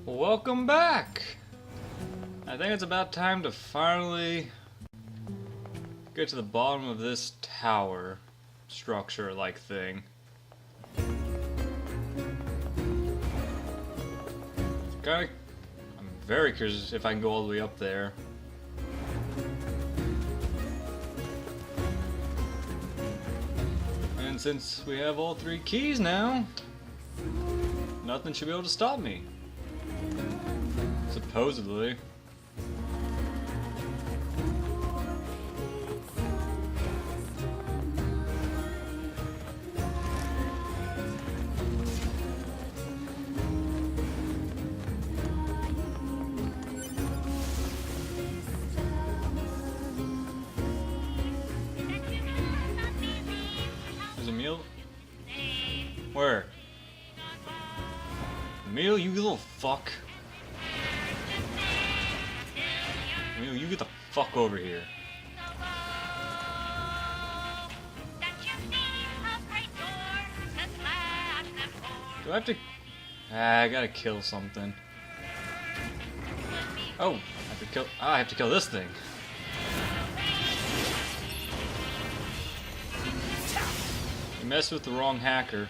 Welcome back! I think it's about time to finally get to the bottom of this tower structure-like thing. I'm very curious if I can go all the way up there. And since we have all three keys now, nothing should be able to stop me. Supposedly. There's a meal? Where? Emil, you little fuck. Emil, you get the fuck over here. Do I have to... I gotta kill something. Oh, I have to kill... I have to kill this thing. You messed with the wrong hacker.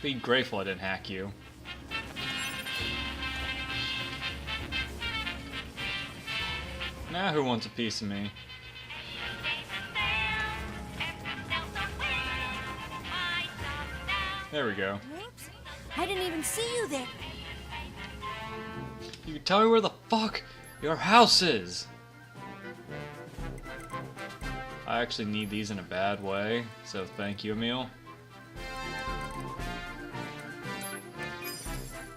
Be grateful I didn't hack you. Now who wants a piece of me? There we go. Oops. I didn't even see you there. You can tell me where the fuck your house is! I actually need these in a bad way, so thank you, Emil.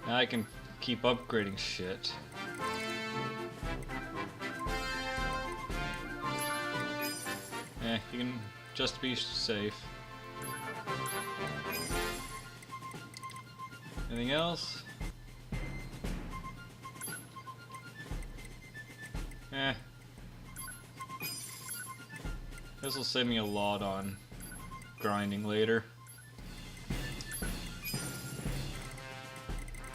Now I can keep upgrading shit. You can just be safe. Anything else? This will save me a lot on grinding later.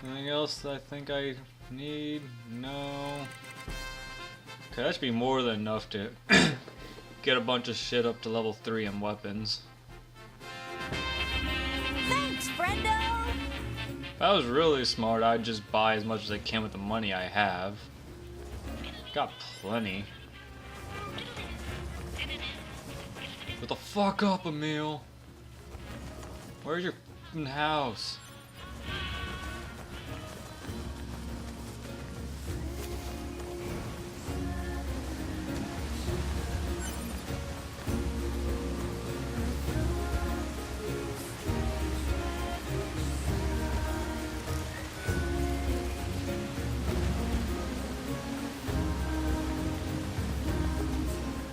Anything else that I think I need? No. Okay, that should be more than enough to get a bunch of shit up to level 3 in weapons. Thanks, friendo! If I was really smart, I'd just buy as much as I can with the money I have. Got plenty. What the fuck up, Emil? Where's your f***ing house?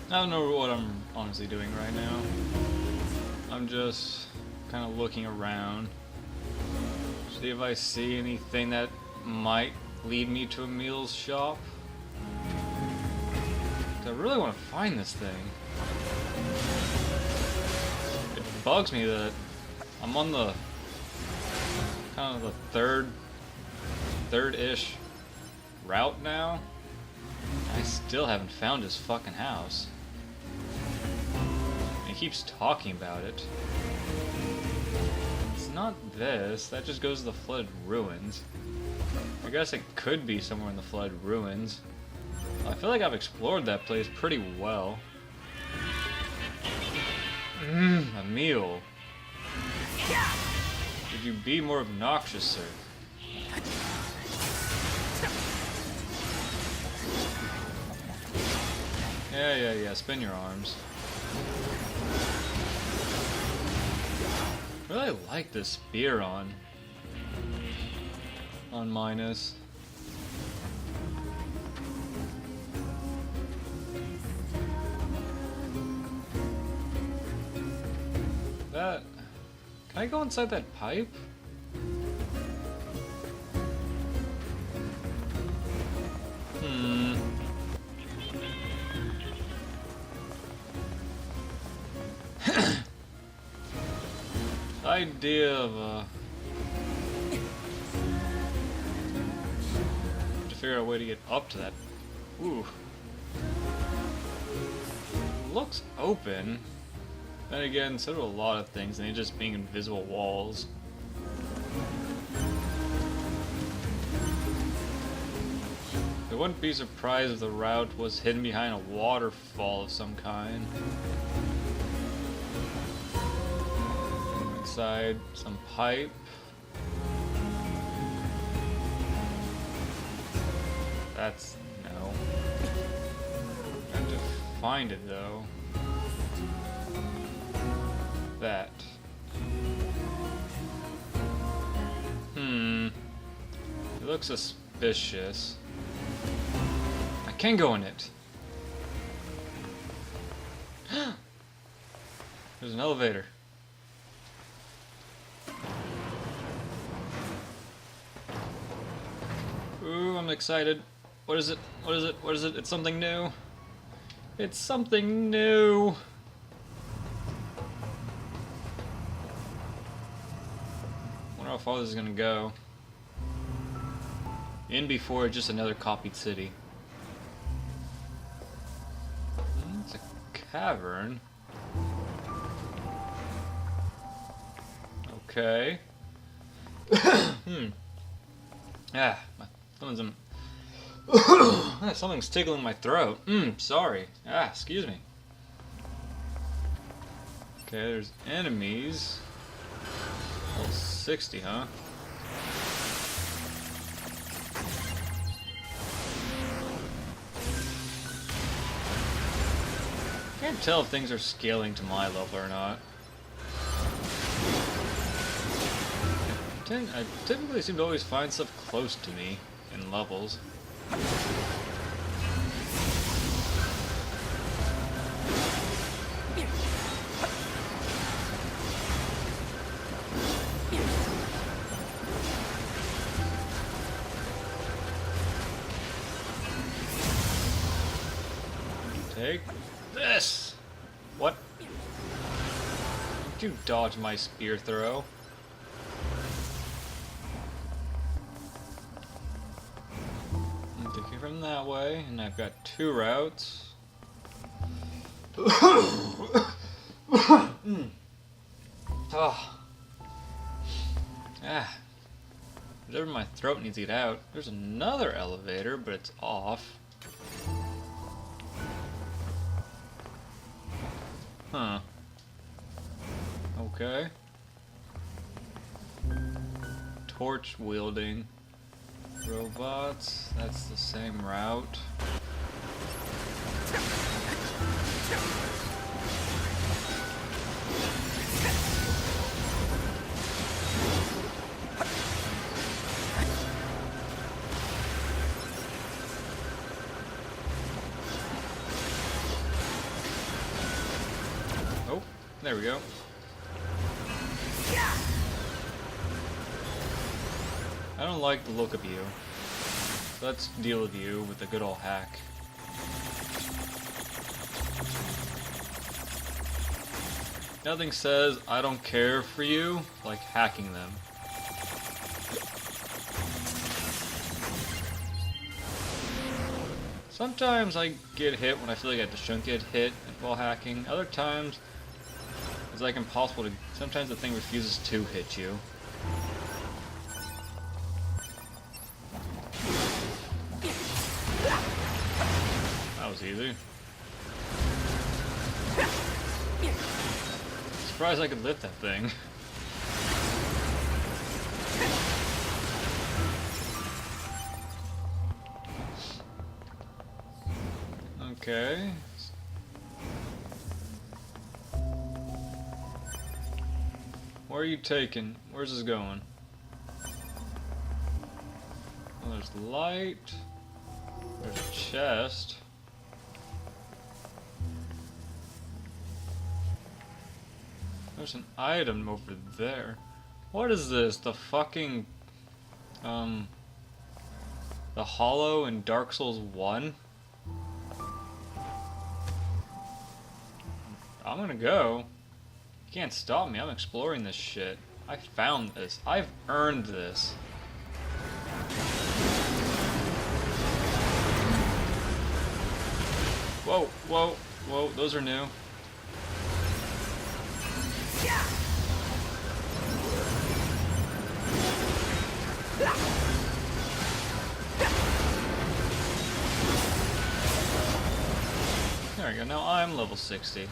I don't know what I'm honestly doing right now. I'm just kind of looking around. See if I see anything that might lead me to Emil's shop. I really want to find this thing. It bugs me that I'm on the kind of the third-ish route now. I still haven't found his fucking house. He keeps talking about it. It's not this. That just goes to the flooded ruins. I guess it could be somewhere in the flooded ruins. I feel like I've explored that place pretty well. Emil. Could you be more obnoxious, sir? Yeah, spin your arms. I really like this spear on Minus. That... Can I go inside that pipe? idea of to figure out a way to get up to that. Ooh. Looks open. Then again, so do a lot of things, and they just being invisible walls. I wouldn't be surprised if the route was hidden behind a waterfall of some kind. Inside some pipe. That's no. I have to find it though. That. It looks suspicious. I can go in it. There's an elevator. Ooh, I'm excited. What is it? What is it? What is it? It's something new. It's something new. Wonder how far this is gonna go. In before just another copied city. It's a cavern. Okay. Ah, something's tickling my throat. Sorry. Excuse me. Okay, there's enemies. Level 60, huh? Can't tell if things are scaling to my level or not. I typically seem to always find stuff close to me in levels. Take this! What? Did you dodge my spear throw? I'm taking from that way, and I've got 2 routes. Whatever my throat needs to get out. There's another elevator, but it's off. Huh. Okay. Torch wielding robots. That's the same route. Oh, there we go. I don't like the look of you. So let's deal with you with a good old hack. Nothing says I don't care for you like hacking them. Sometimes I get hit when I feel like I shouldn't get hit while hacking. Other times it's like impossible to. Sometimes the thing refuses to hit you. That was easy. Surprised I could lift that thing. Okay. Where are you taking? Where's this going? Well, there's light. There's a chest. There's an item over there. What is this? The fucking the hollow in Dark Souls 1? I'm gonna go. You can't stop me. I'm exploring this shit. I found this. I've earned this. Whoa, whoa, whoa, those are new. There we go, now I'm level 60.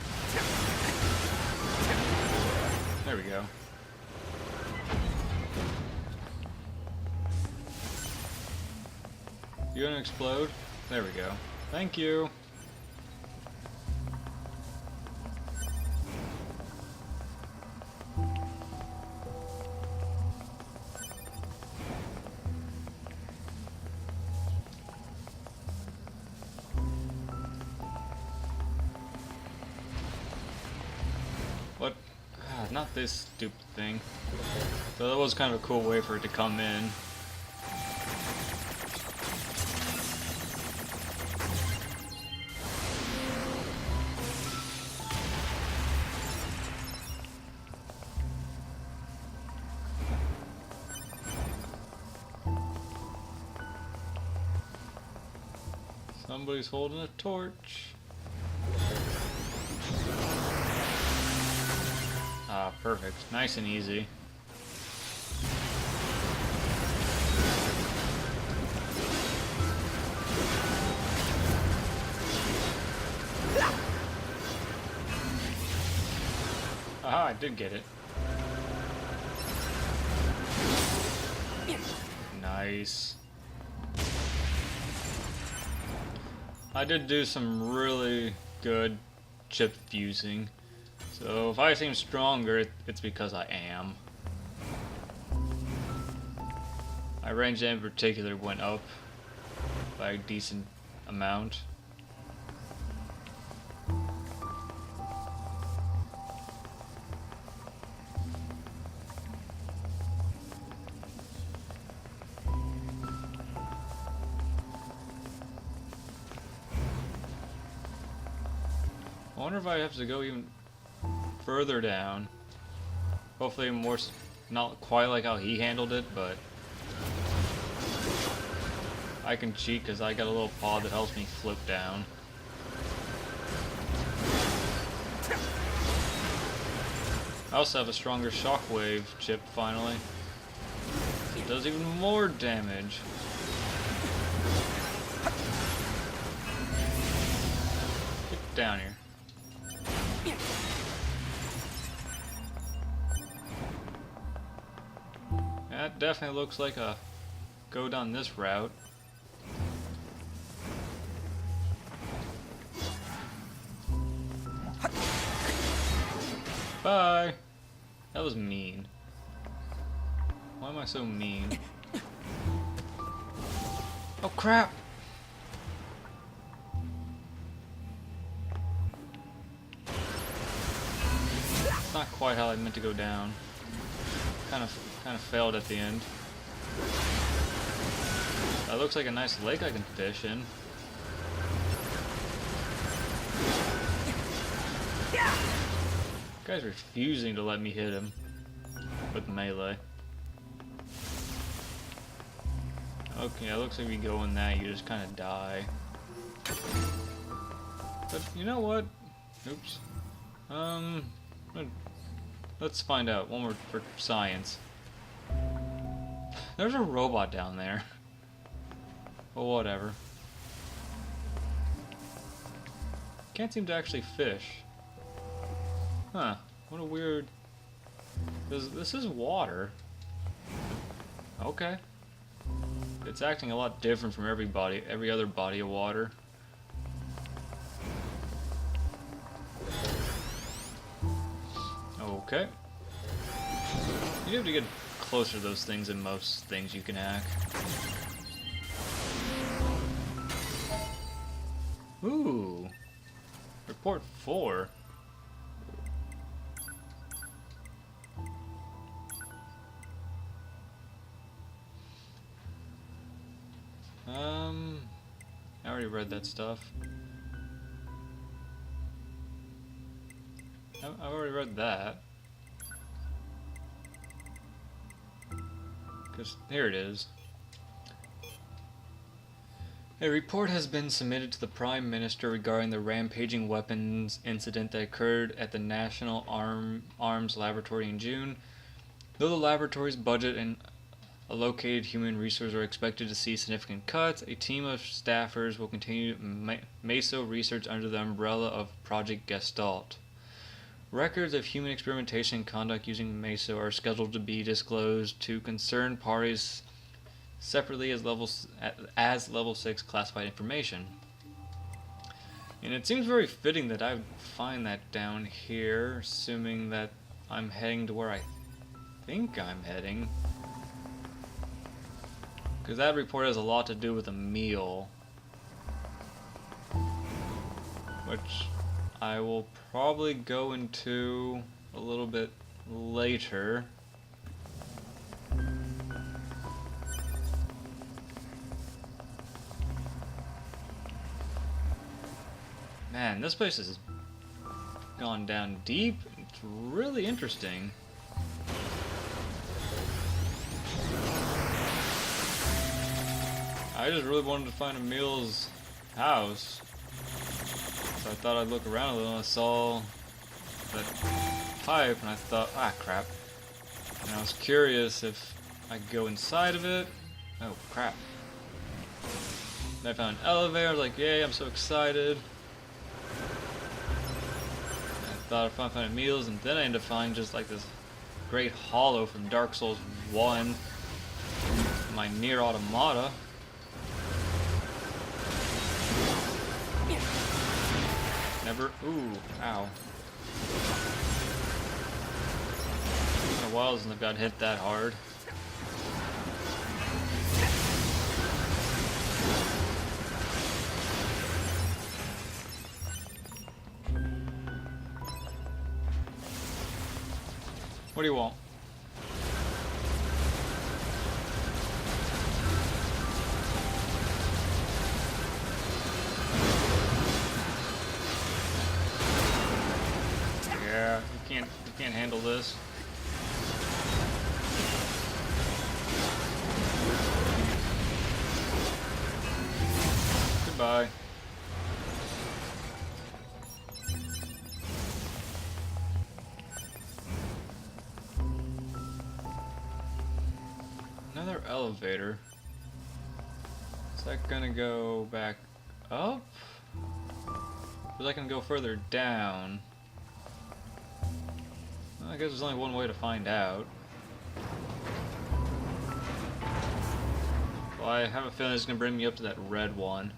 There we go. You gonna explode? There we go. Thank you. What? Ah, not this stupid thing. So that was kind of a cool way for it to come in. Somebody's holding a torch. Ah, perfect. Nice and easy. Aha, I did get it. Nice. I did do some really good chip fusing. So if I seem stronger, it's because I am. My range in particular went up by a decent amount. I wonder if I have to go even further down. Hopefully more, not quite like how he handled it, but I can cheat because I got a little pod that helps me flip down. I also have a stronger shockwave chip finally. It does even more damage. Get down here. That definitely looks like a go down this route. Bye! That was mean. Why am I so mean? Oh crap! It's not quite how I meant to go down. Kind of failed at the end. That looks like a nice lake I can fish in. Guy's refusing to let me hit him with melee. Okay, it looks like if you go in that, you just kind of die. But you know what? Oops. Let's find out. One more for science. There's a robot down there. Well, whatever. Can't seem to actually fish. Huh. What a weird... This is water. Okay. It's acting a lot different from every other body of water. Okay. You have to get closer to those things than most things you can hack. Ooh. Report 4. I already read that stuff. I've already read that. Because here it is. A report has been submitted to the Prime Minister regarding the rampaging weapons incident that occurred at the National Arms Laboratory in June. Though the laboratory's budget and allocated human resources are expected to see significant cuts, a team of staffers will continue meso research under the umbrella of Project Gestalt. Records of human experimentation and conduct using meso are scheduled to be disclosed to concerned parties separately as level 6 classified information. And it seems very fitting that I would find that down here, assuming that I'm heading to where I think I'm heading. Because that report has a lot to do with a meal, which I will probably go into a little bit later. Man, this place has gone down deep. It's really interesting. I just really wanted to find Emil's house. So I thought I'd look around a little and I saw that pipe and I thought, ah crap. And I was curious if I could go inside of it. Oh crap. And I found an elevator, I was like, yay, I'm so excited. Thought I'd find Emil's, and then I ended up finding just like this great hollow from Dark Souls 1, my NieR Automata. Never, ooh, ow. It's been a while since I've got hit that hard. What do you want? Yeah, you can't handle this. Goodbye. Another elevator. Is that gonna go back up? Or is that gonna go further down? Well, I guess there's only one way to find out. Well, I have a feeling it's gonna bring me up to that red one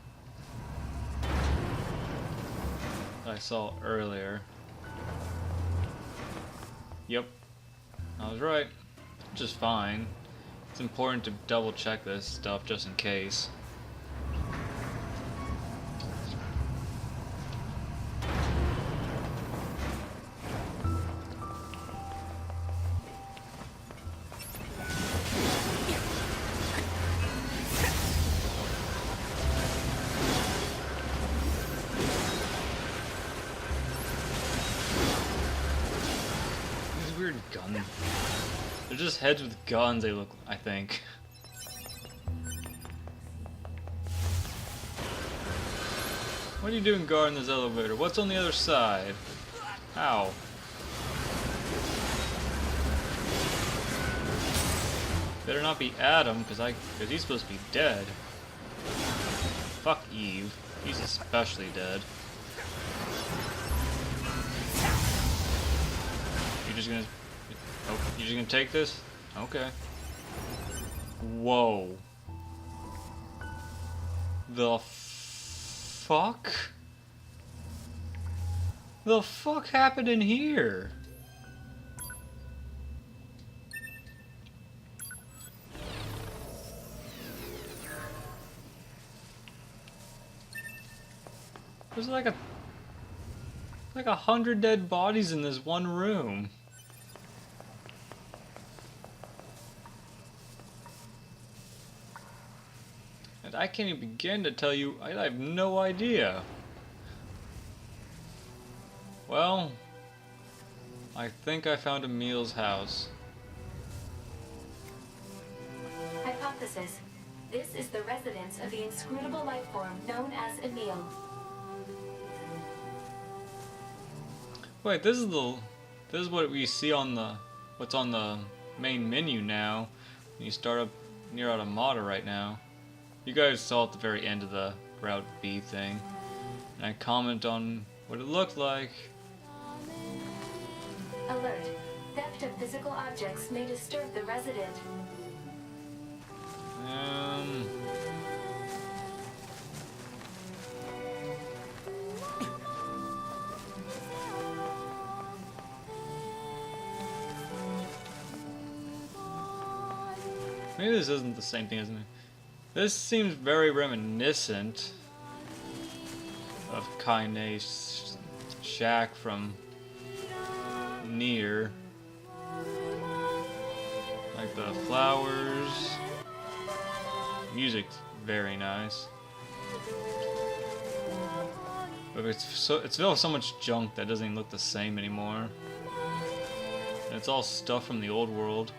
that I saw earlier. Yep, I was right. Which is fine. It's important to double check this stuff just in case. These weird guns. They're just heads with guns, they look, I think. What are you doing guarding this elevator? What's on the other side? Ow. Better not be Adam, because he's supposed to be dead. Fuck Eve. He's especially dead. You're just gonna... Oh, you're just gonna take this? Okay. Whoa. The fuck? The fuck happened in here? There's like 100 dead bodies in this one room. And I can't even begin to tell you, I have no idea. Well, I think I found Emil's house. hypothesis. This is the residence of the inscrutable life form known as Emil. Wait, this is what we see on the what's on the main menu now. When you start up NieR Automata right now. You guys saw at the very end of the Route B thing. And I comment on what it looked like. Alert. Theft of physical objects may disturb the resident. Maybe this isn't the same thing, isn't it? This seems very reminiscent of Kaine's shack from NieR. Like the flowers. Music's very nice. But it's filled with so much junk that doesn't even look the same anymore. And it's all stuff from the old world.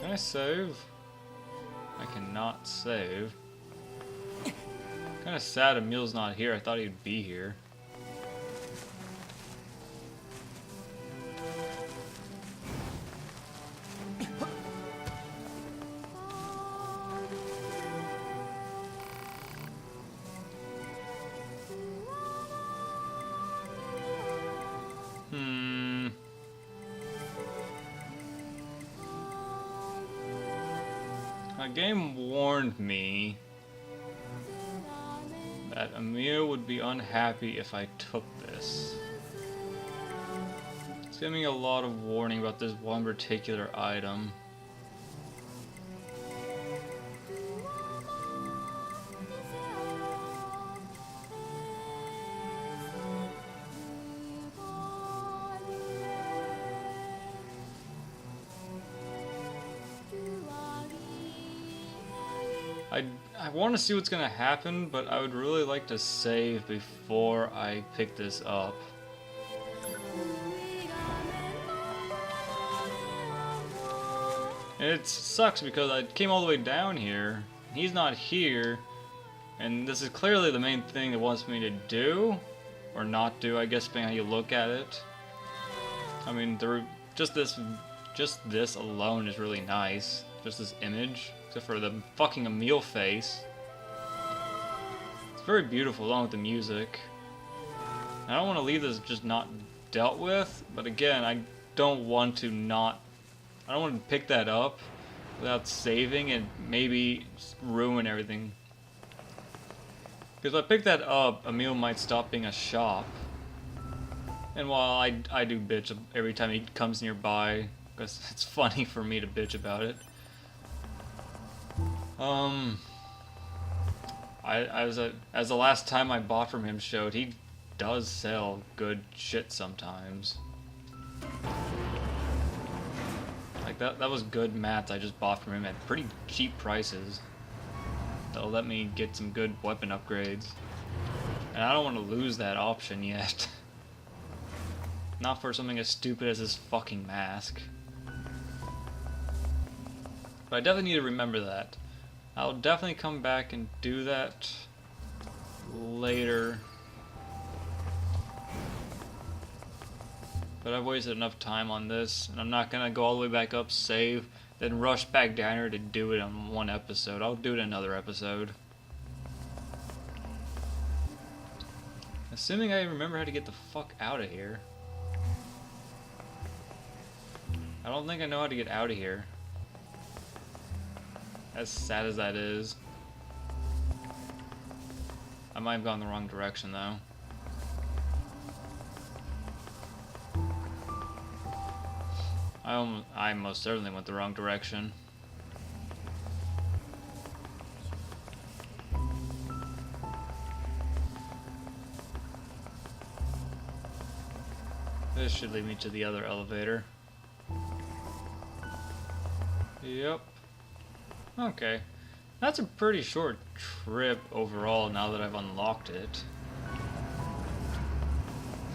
Can I save? I cannot save. Kinda sad Emil's not here. I thought he'd be here. The game warned me that Emil would be unhappy if I took this. It's giving me a lot of warning about this one particular item. I want to see what's going to happen, but I would really like to save before I pick this up. And it sucks because I came all the way down here, he's not here, and this is clearly the main thing it wants me to do, or not do, I guess, depending on how you look at it. I mean, just this alone is really nice, just this image. Except for the fucking Emil face. It's very beautiful along with the music. I don't want to leave this just not dealt with, but again, I don't want to pick that up without saving and maybe ruin everything. Because if I pick that up, Emil might stop being a shop. And while I do bitch every time he comes nearby, because it's funny for me to bitch about it. As the last time I bought from him showed, he does sell good shit sometimes. Like that was good mats I just bought from him at pretty cheap prices. That'll let me get some good weapon upgrades. And I don't want to lose that option yet. Not for something as stupid as this fucking mask. But I definitely need to remember that. I'll definitely come back and do that later. But I've wasted enough time on this, and I'm not gonna go all the way back up, save, then rush back down here to do it on one episode. I'll do it in another episode. Assuming I remember how to get the fuck out of here. I don't think I know how to get out of here. As sad as that is. I might have gone the wrong direction though. I most certainly went the wrong direction. This should lead me to the other elevator. Yep. Okay. That's a pretty short trip overall now that I've unlocked it.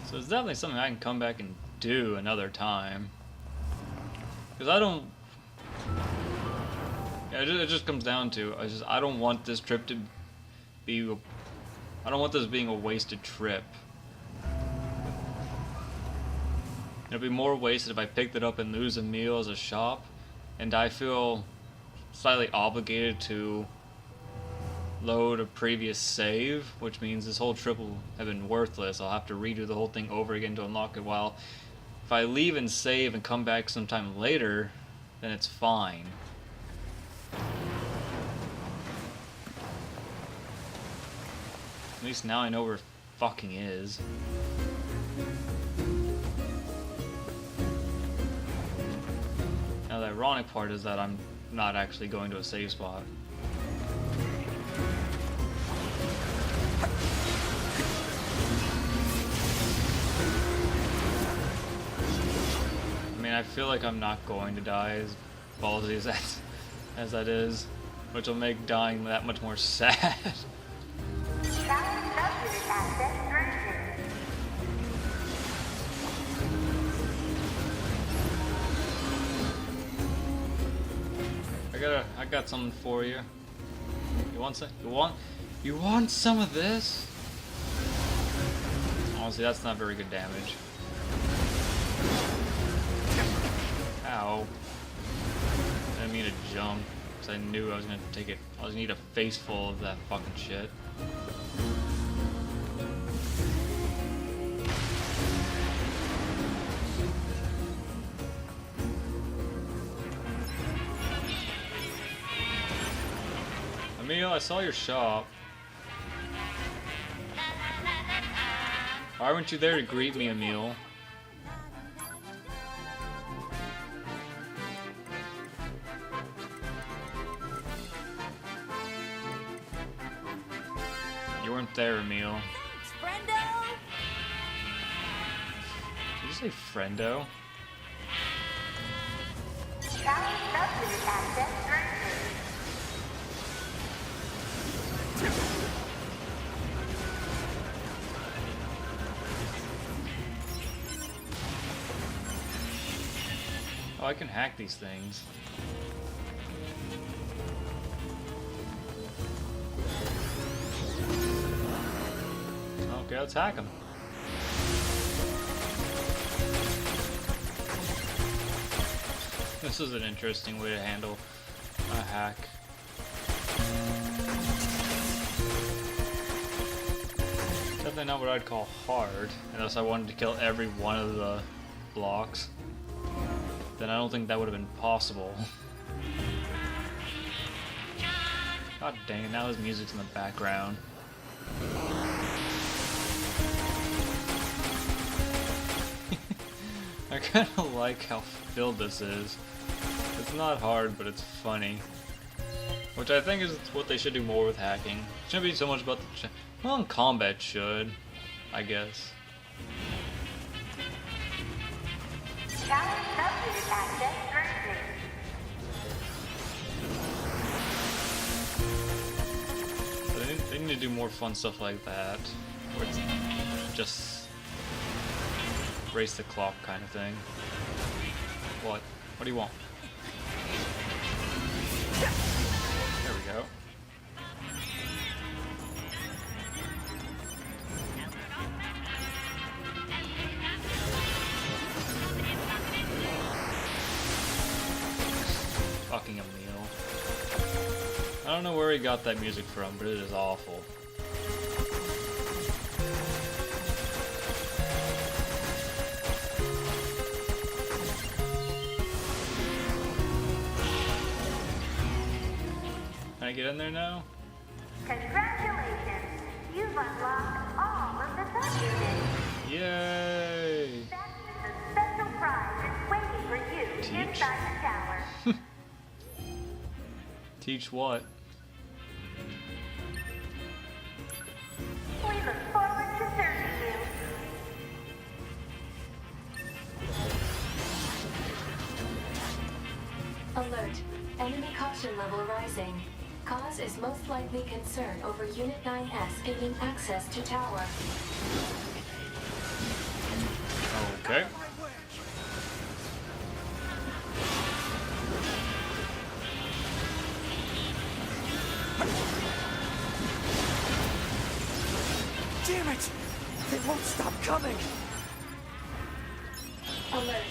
So it's definitely something I can come back and do another time. Because I don't... Yeah, it just comes down to, I don't want this trip to be... I don't want this being a wasted trip. It'd be more wasted if I picked it up and lose a meal as a shop, and I feel slightly obligated to load a previous save, which means this whole trip will have been worthless. I'll have to redo the whole thing over again to unlock it, while if I leave and save and come back sometime later, then it's fine. At least now I know where it fucking is. Now the ironic part is that I'm not actually going to a save spot. I mean, I feel like I'm not going to die, as ballsy as that is, which will make dying that much more sad. I got something for you. You want some? You want some of this? Honestly, that's not very good damage. Ow. I didn't mean to jump, because I knew I was gonna take it. I was gonna need a face full of that fucking shit. Emil, I saw your shop. Why weren't you there to greet me, Emil? You weren't there, Emil. Thanks, friendo. Did you say friendo? Oh, I can hack these things. Okay, let's hack them. This is an interesting way to handle a hack. Definitely not what I'd call hard, unless I wanted to kill every one of the blocks. Then I don't think that would have been possible. God dang it, now his music's in the background. I kinda like how filled this is. It's not hard, but it's funny. Which I think is what they should do more with hacking. It shouldn't be so much about the well, in combat should, I guess. But they need to do more fun stuff like that, where it's just race the clock kind of thing. What? What do you want? There we go. Fucking Emil. I don't know where he got that music from, but it is awful. Can I get in there now? Congratulations! You've unlocked all of the sub-units. Yay! That means a special prize is waiting for you Teach? inside the tower. Teach what? We look forward to serving you. Alert. Enemy caution level rising. Cause is most likely concern over Unit 9S gaining access to tower. Okay. Damn it! They won't stop coming! Alert.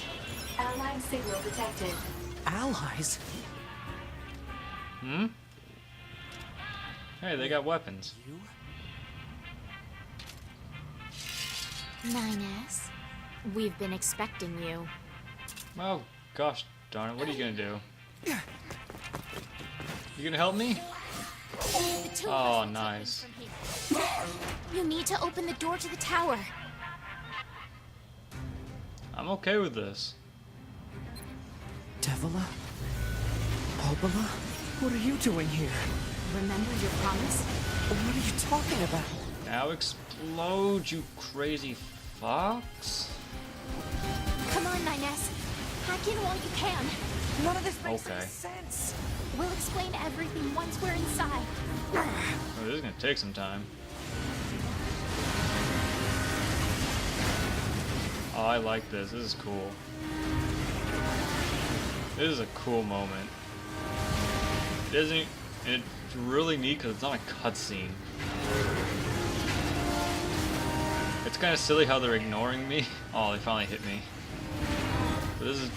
Allied signal detected. Allies? Hmm? Hey, they got weapons. You? 9S, we've been expecting you. Oh, gosh darn it. What are you gonna do? You gonna help me? The two of Oh, us will take nice. them from here. You need to open the door to the tower. I'm okay with this. Devila? Popola? What are you doing here? Remember your promise? What are you talking about? Now explode, you crazy fox. Come on, 9S. Hack in while you can. None of this makes Okay. any sense! We'll explain everything once we're inside. Oh, this is gonna take some time. Oh, I like this. This is cool. This is a cool moment. Isn't it? It's really neat because it's not a cutscene. It's kind of silly how they're ignoring me. Oh, they finally hit me. But this is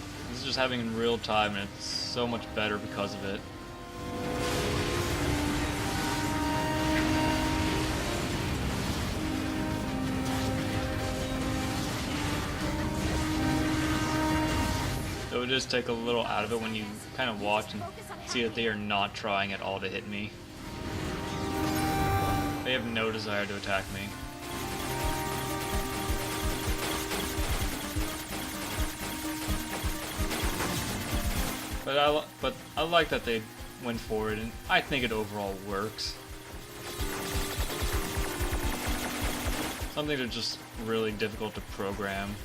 just happening in real time, and it's so much better because of it. It would just take a little out of it when you kind of watch and see that they are not trying at all to hit me. They have no desire to attack me. But I like that they went for it, and I think it overall works. Something that's just really difficult to program,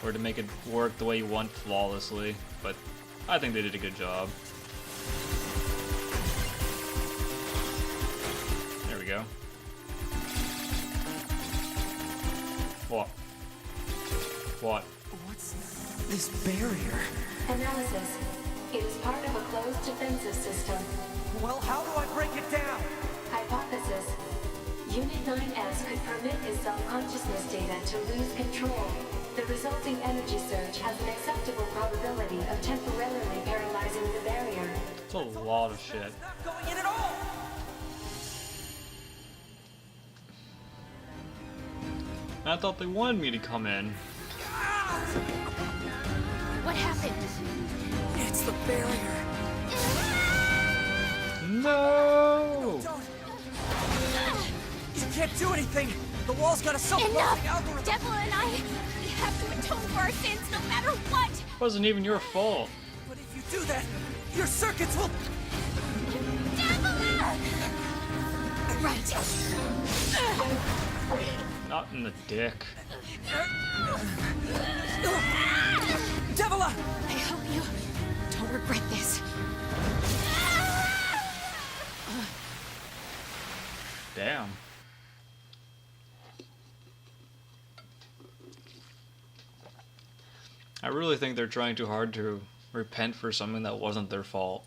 or to make it work the way you want flawlessly, but I think they did a good job. There we go. What? What? What's this barrier? Analysis. It is part of a closed defensive system. Well, how do I break it down? Hypothesis. Unit 9S could permit its self-consciousness data to lose control. The resulting energy surge has an acceptable probability of temporarily paralyzing the barrier. It's a lot of shit. Not going in at all! I thought they wanted me to come in. What happened? It's the barrier. No! Don't! You can't do anything! The wall's got a self-closing algorithm! Enough! Devil and I, we have to atone for our sins no matter what! It wasn't even your fault. But if you do that, your circuits will... Devil! Right. Not in the dick. Devila! I hope you don't regret this. Damn. I really think they're trying too hard to repent for something that wasn't their fault.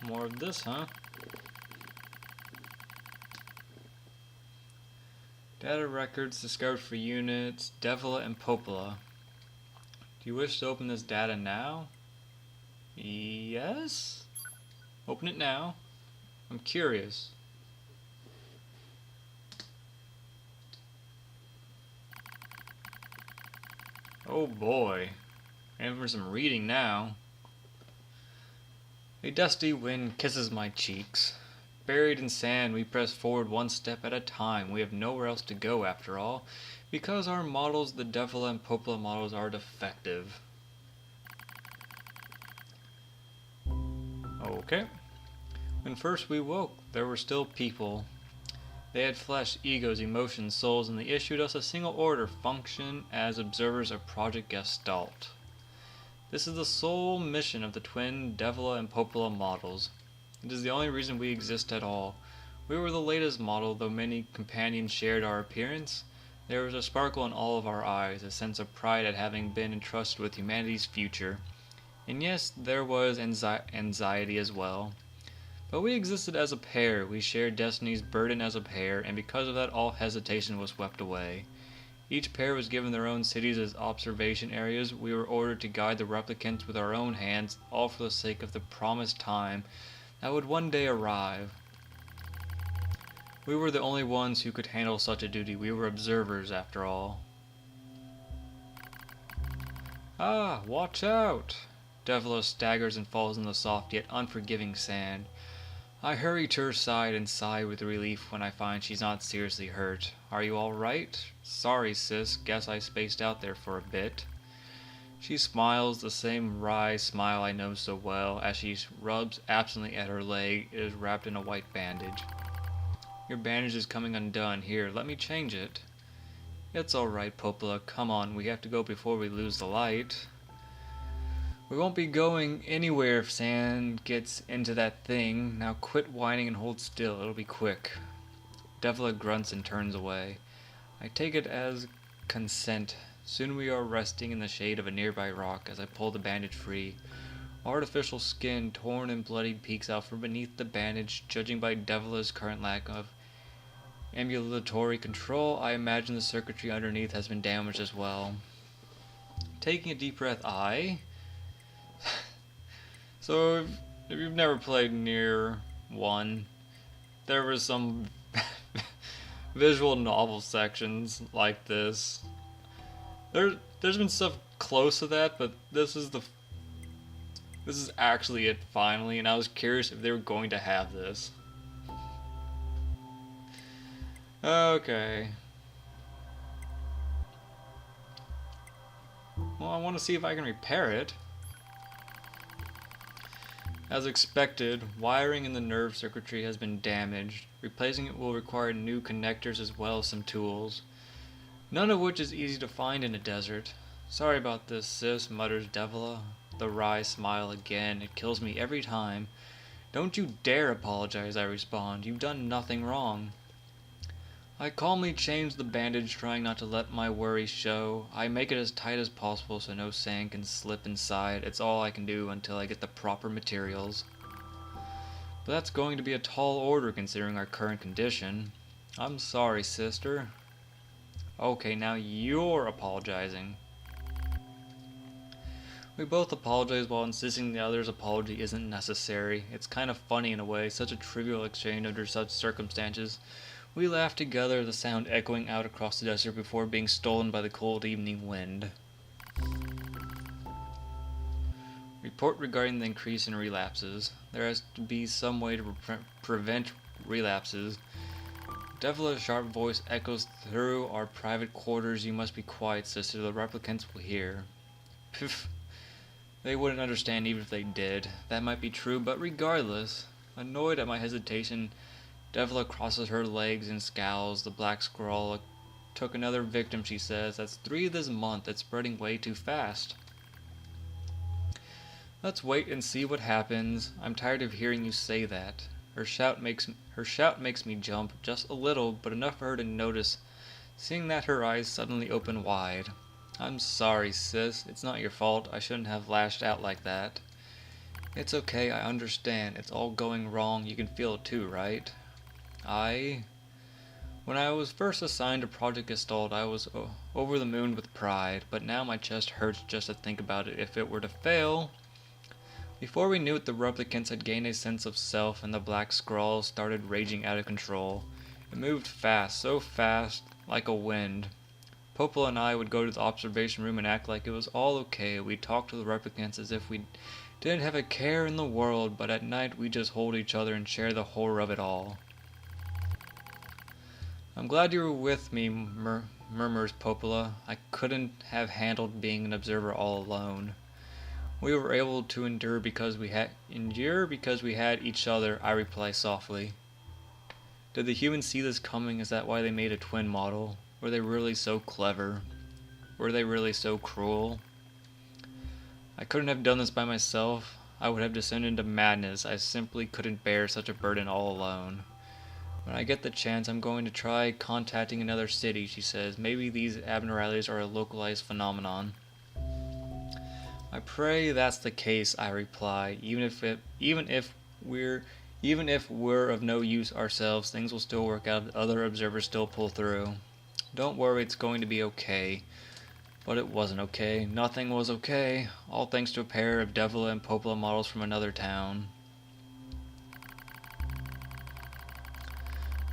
More of this, huh? Data records discovered for units Devila and Popola. Do you wish to open this data now? Yes? Open it now. I'm curious. Oh boy. And for some reading now. A dusty wind kisses my cheeks. Buried in sand, we press forward one step at a time. We have nowhere else to go, after all, because our models, the Devila and Popola models, are defective. Okay. When first we woke, there were still people. They had flesh, egos, emotions, souls, and they issued us a single order: function as observers of Project Gestalt. This is the sole mission of the twin Devila and Popola models. It is the only reason we exist at all. We were the latest model, though many companions shared our appearance. There was a sparkle in all of our eyes, a sense of pride at having been entrusted with humanity's future. And yes, there was anxiety as well. But we existed as a pair, we shared destiny's burden as a pair, and because of that all hesitation was swept away. Each pair was given their own cities as observation areas. We were ordered to guide the replicants with our own hands, all for the sake of the promised time that would one day arrive. We were the only ones who could handle such a duty. We were observers, after all. Ah, watch out! Devila staggers and falls in the soft yet unforgiving sand. I hurry to her side and sigh with relief when I find she's not seriously hurt. Are you alright? Sorry, sis. Guess I spaced out there for a bit. She smiles, the same wry smile I know so well, as she rubs absently at her leg. It is wrapped in a white bandage. Your bandage is coming undone. Here, let me change it. It's alright, Popola. Come on, we have to go before we lose the light. We won't be going anywhere if sand gets into that thing. Now quit whining and hold still. It'll be quick. Devila grunts and turns away. I take it as consent. Soon we are resting in the shade of a nearby rock as I pull the bandage free. Artificial skin, torn and bloodied, peeks out from beneath the bandage. Judging by Devila's current lack of ambulatory control, I imagine the circuitry underneath has been damaged as well. Taking a deep breath, So, if you've never played NieR 1, there was some visual novel sections like this. There's been stuff close to that, but this is actually it finally, and I was curious if they were going to have this. Okay. Well, I want to see if I can repair it. As expected, wiring in the nerve circuitry has been damaged. Replacing it will require new connectors as well as some tools, none of which is easy to find in a desert. Sorry about this, sis, mutters Devila. The wry smile again. It kills me every time. Don't you dare apologize, I respond. You've done nothing wrong. I calmly change the bandage, trying not to let my worry show. I make it as tight as possible so no sand can slip inside. It's all I can do until I get the proper materials. But that's going to be a tall order considering our current condition. I'm sorry, sister. Okay, now you're apologizing. We both apologize while insisting the other's apology isn't necessary. It's kind of funny in a way, such a trivial exchange under such circumstances. We laugh together, the sound echoing out across the desert before being stolen by the cold evening wind. Report regarding the increase in relapses. There has to be some way to prevent relapses. Devila's sharp voice echoes through our private quarters. You must be quiet, sister. The replicants will hear. Pff. They wouldn't understand even if they did. That might be true, but regardless. Annoyed at my hesitation, Devila crosses her legs and scowls. The black scroll took another victim, she says. That's 3 this month. It's spreading way too fast. Let's wait and see what happens. I'm tired of hearing you say that. Her shout makes me jump, just a little, but enough for her to notice, seeing that her eyes suddenly open wide. I'm sorry, sis. It's not your fault. I shouldn't have lashed out like that. It's okay, I understand. It's all going wrong. You can feel it too, right? When I was first assigned to Project Gestalt, I was over the moon with pride, but now my chest hurts just to think about it. If it were to fail... Before we knew it, the replicants had gained a sense of self, and the black scrawl started raging out of control. It moved fast, so fast, like a wind. Popola and I would go to the observation room and act like it was all okay. We'd talk to the replicants as if we didn't have a care in the world, but at night we'd just hold each other and share the horror of it all. I'm glad you were with me, murmurs Popola. I couldn't have handled being an observer all alone. We were able to endure because we had each other, I reply softly. Did the humans see this coming? Is that why they made a twin model? Were they really so clever? Were they really so cruel? I couldn't have done this by myself. I would have descended into madness. I simply couldn't bear such a burden all alone. When I get the chance, I'm going to try contacting another city, she says. Maybe these abnormalities are a localized phenomenon. I pray that's the case, I reply. Even if we're of no use ourselves, things will still work out. Other observers still pull through. Don't worry, it's going to be okay. But it wasn't okay. Nothing was okay. All thanks to a pair of Devil and Popola models from another town.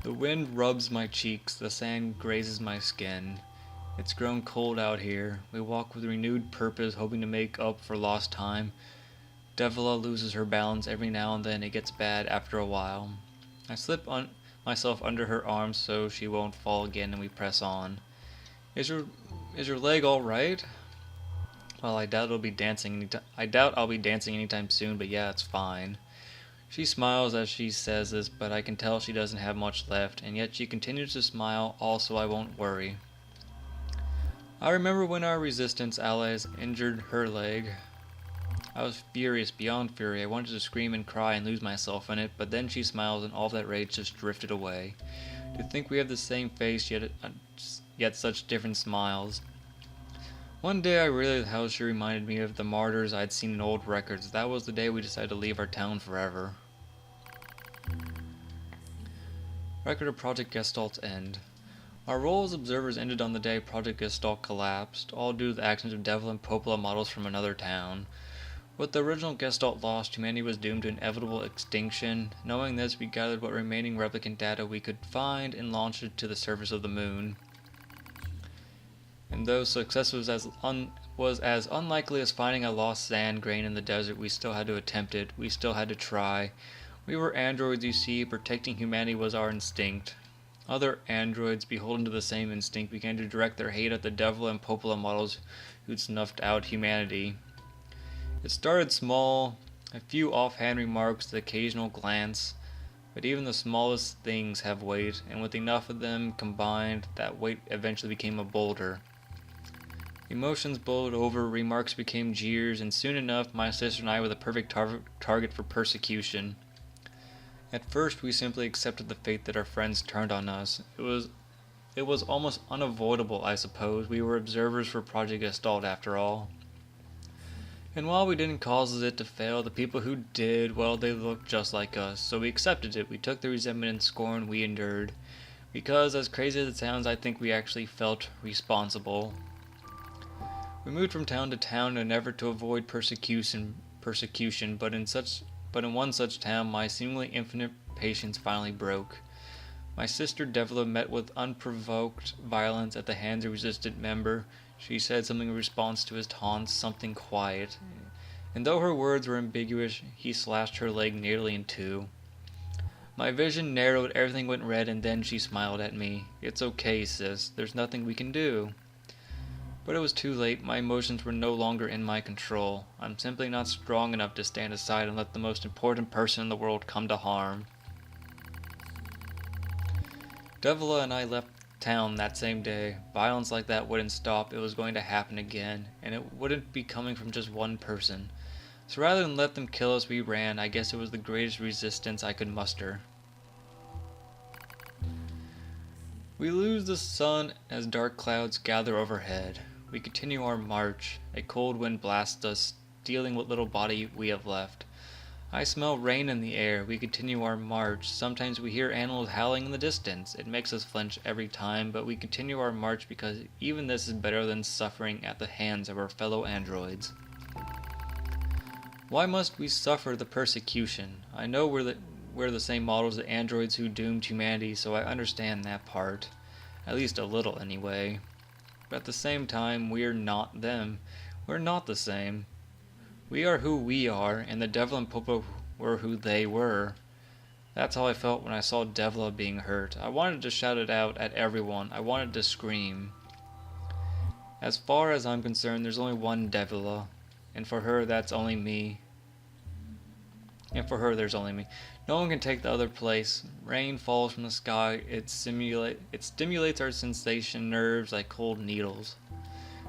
The wind rubs my cheeks. The sand grazes my skin. It's grown cold out here. We walk with renewed purpose, hoping to make up for lost time. Devila loses her balance every now and then. It gets bad after a while. I slip myself under her arms so she won't fall again, and we press on. Is your leg all right? Well, I doubt I'll be dancing anytime soon, but yeah, it's fine. She smiles as she says this, but I can tell she doesn't have much left, and yet she continues to smile, also I won't worry. I remember when our resistance allies injured her leg. I was furious beyond fury. I wanted to scream and cry and lose myself in it, but then she smiles and all that rage just drifted away. To think we have the same face, yet such different smiles. One day I realized how she reminded me of the martyrs I'd seen in old records. That was the day we decided to leave our town forever. Record of Project Gestalt's end. Our role as observers ended on the day Project Gestalt collapsed, all due to the actions of Devil and Popola models from another town. With the original Gestalt lost, humanity was doomed to inevitable extinction. Knowing this, we gathered what remaining replicant data we could find and launched it to the surface of the moon. And though success was as unlikely as finding a lost sand grain in the desert, we still had to attempt it. We still had to try. We were androids, you see. Protecting humanity was our instinct. Other androids, beholden to the same instinct, began to direct their hate at the Devil and Popola models who'd snuffed out humanity. It started small, a few offhand remarks, the occasional glance, but even the smallest things have weight, and with enough of them combined, that weight eventually became a boulder. Emotions boiled over, remarks became jeers, and soon enough my sister and I were the perfect target for persecution. At first we simply accepted the fate that our friends turned on us. It was almost unavoidable, I suppose. We were observers for Project Gestalt after all. And while we didn't cause it to fail, the people who did, well, they looked just like us, so we accepted it. We took the resentment and scorn we endured. Because, as crazy as it sounds, I think we actually felt responsible. We moved from town to town in an effort to avoid persecution, but in one such town, my seemingly infinite patience finally broke. My sister Devila met with unprovoked violence at the hands of a resistant member. She said something in response to his taunts, something quiet. And though her words were ambiguous, he slashed her leg nearly in two. My vision narrowed, everything went red, and then she smiled at me. It's okay, sis. There's nothing we can do. But it was too late. My emotions were no longer in my control. I'm simply not strong enough to stand aside and let the most important person in the world come to harm. Devila and I left town that same day. Violence like that wouldn't stop. It was going to happen again, and it wouldn't be coming from just one person. So rather than let them kill us, we ran. I guess it was the greatest resistance I could muster. We lose the sun as dark clouds gather overhead. We continue our march. A cold wind blasts us, stealing what little body we have left. I smell rain in the air. We continue our march. Sometimes we hear animals howling in the distance. It makes us flinch every time, but we continue our march because even this is better than suffering at the hands of our fellow androids. Why must we suffer the persecution? I know we're the same models as the androids who doomed humanity, so I understand that part. At least a little, anyway. But at the same time, we're not them. We're not the same. We are who we are, and the Devil and Popo were who they were. That's how I felt when I saw Devila being hurt. I wanted to shout it out at everyone. I wanted to scream. As far as I'm concerned, there's only one Devila. and for her that's only me. And for her there's only me. No one can take the other place. Rain falls from the sky. It stimulates our sensation nerves like cold needles.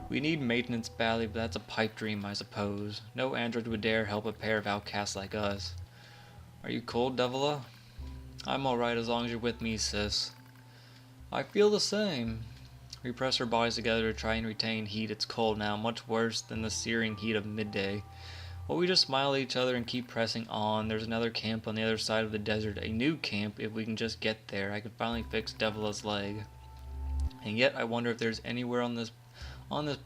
We need maintenance badly, but that's a pipe dream, I suppose. No android would dare help a pair of outcasts like us. Are you cold, Devila? I'm alright as long as you're with me, sis. I feel the same. We press our bodies together to try and retain heat. It's cold now, much worse than the searing heat of midday. Well, we just smile at each other and keep pressing on. There's another camp on the other side of the desert. A new camp, if we can just get there. I could finally fix Devila's leg. And yet, I wonder if there's anywhere on this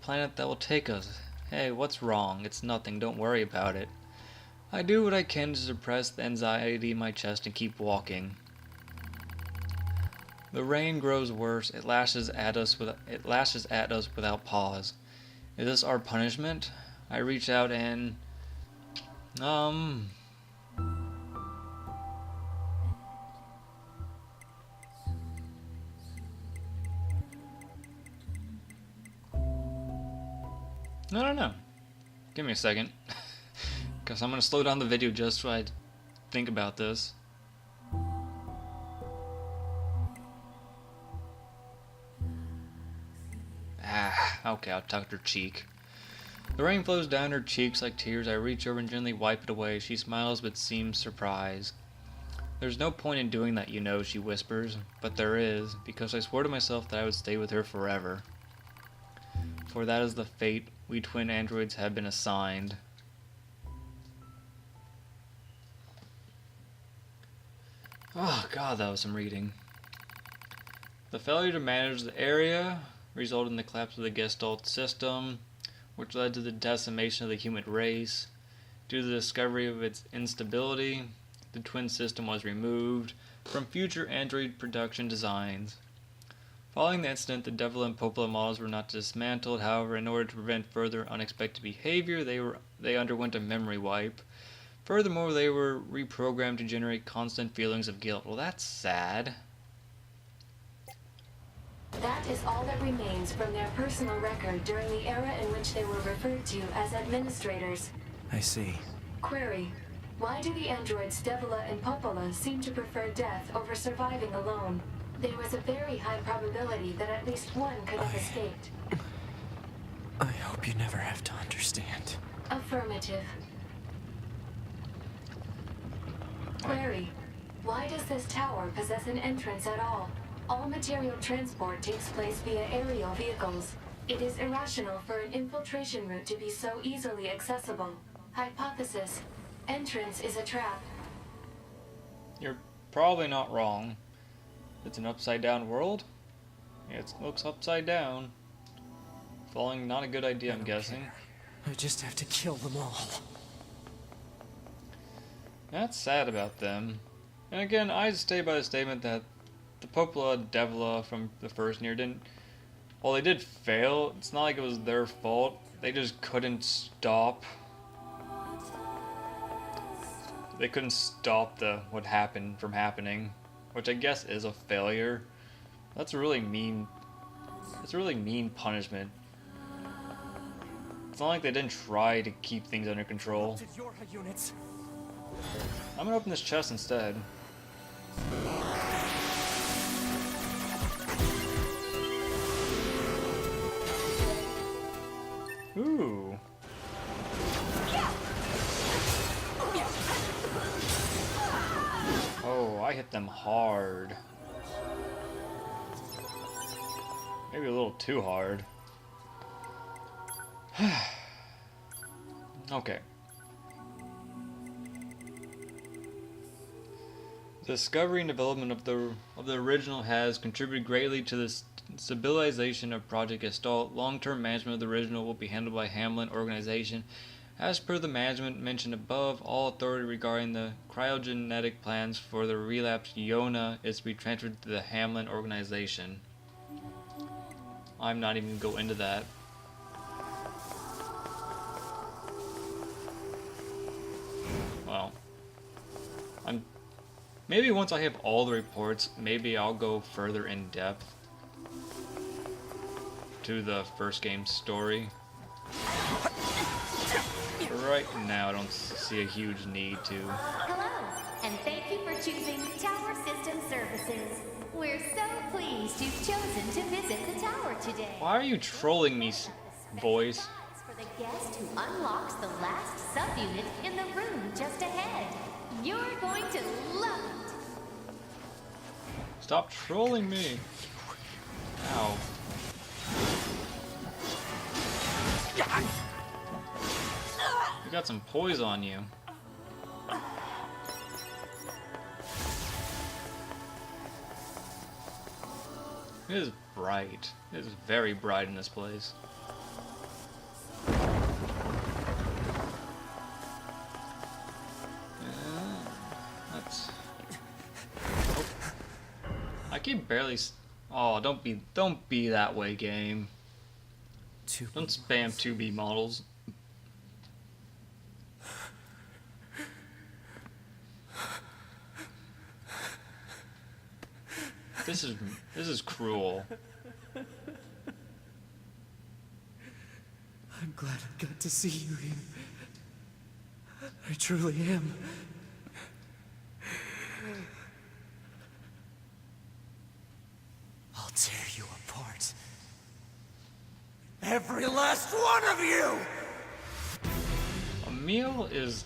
planet that will take us. Hey, what's wrong? It's nothing. Don't worry about it. I do what I can to suppress the anxiety in my chest and keep walking. The rain grows worse. It lashes at us without pause. Is this our punishment? I reach out and No. Give me a second. Because I'm going to slow down the video just so I think about this. Okay, I'll tuck her cheek. The rain flows down her cheeks like tears. I reach over and gently wipe it away. She smiles but seems surprised. There's no point in doing that, you know, she whispers. But there is, because I swore to myself that I would stay with her forever. For that is the fate we twin androids have been assigned. Oh god, that was some reading. The failure to manage the area resulted in the collapse of the Gestalt system, which led to the decimation of the human race. Due to the discovery of its instability, the twin system was removed from future android production designs. Following the incident, the Devil and Popola models were not dismantled. However, in order to prevent further unexpected behavior, they underwent a memory wipe. Furthermore, they were reprogrammed to generate constant feelings of guilt. Well, that's sad. That is all that remains from their personal record during the era in which they were referred to as administrators. I see. Query: why do the androids Devila and Popola seem to prefer death over surviving alone? There was a very high probability that at least one could have escaped. I hope you never have to understand. Affirmative. Query: why does this tower possess an entrance at all? All material transport takes place via aerial vehicles. It is irrational for an infiltration route to be so easily accessible. Hypothesis: entrance is a trap. You're probably not wrong. It's an upside-down world? It looks upside down. Falling, not a good idea, I'm guessing. I just have to kill them all. That's sad about them. And again, I stay by the statement that the Popola Devila from the first NieR didn't... Well, they did fail. It's not like it was their fault. They just couldn't stop. They couldn't stop what happened from happening. Which I guess is a failure. That's a really mean... It's a really mean punishment. It's not like they didn't try to keep things under control. I'm gonna open this chest instead. Ooh. Oh, I hit them hard. Maybe a little too hard. Okay. The discovery and development of the original has contributed greatly to the stabilization of Project Gestalt. Long-term management of the original will be handled by Hamlin Organization. As per the management mentioned above, all authority regarding the cryogenetic plans for the relapsed Yona is to be transferred to the Hamlin Organization. I'm not even going to go into that. Well, maybe once I have all the reports, maybe I'll go further in depth to the first game's story. right now I don't see a huge need to. Hello, and thank you for choosing Tower System Services. We're so pleased you've chosen to visit the tower today. Why are you trolling me, boys? For the guest who unlocks the last subunit in the room just ahead. You're going to love it. Stop trolling me. Ow. You got some poise on you. It is bright. It is very bright in this place. Let's. Oh. I keep barely. Oh, don't be that way, game. Don't spam 2B models. This is cruel. I'm glad I got to see you here. I truly am. I'll tear you apart. Every last one of you! Emil is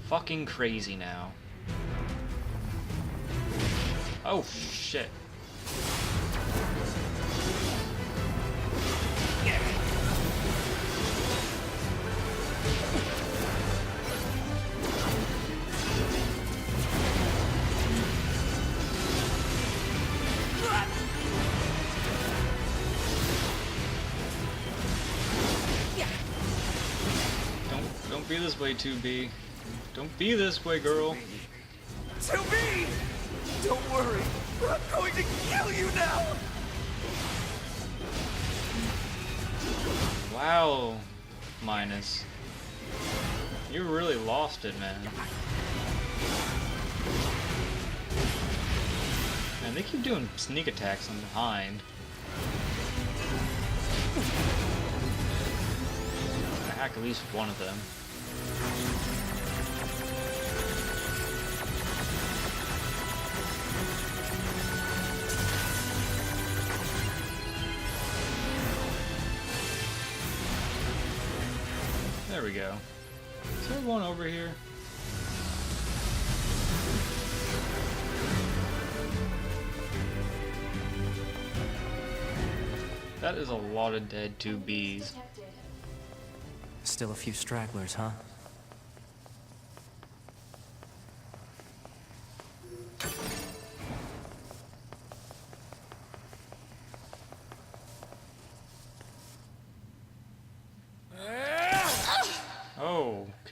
fucking crazy now. Oh shit. Don't be this way, 2B. Don't be this way, girl. To me! Don't worry, I'm going to kill you now! Wow, Minus. You really lost it, man. Man, they keep doing sneak attacks from behind. I hack at least one of them. There we go. Is there one over here? That is a lot of dead 2Bs. Still a few stragglers, huh?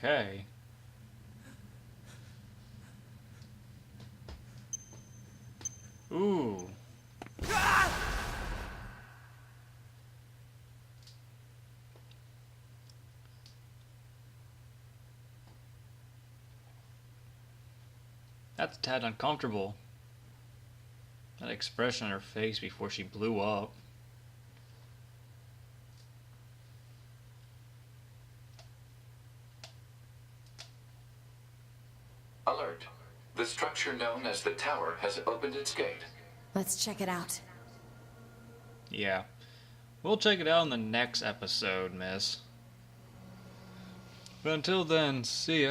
Okay. Ooh. That's a tad uncomfortable. That expression on her face before she blew up. Alert. The structure known as the tower has opened its gate. Let's check it out. Yeah. We'll check it out in the next episode, miss. But until then, see ya.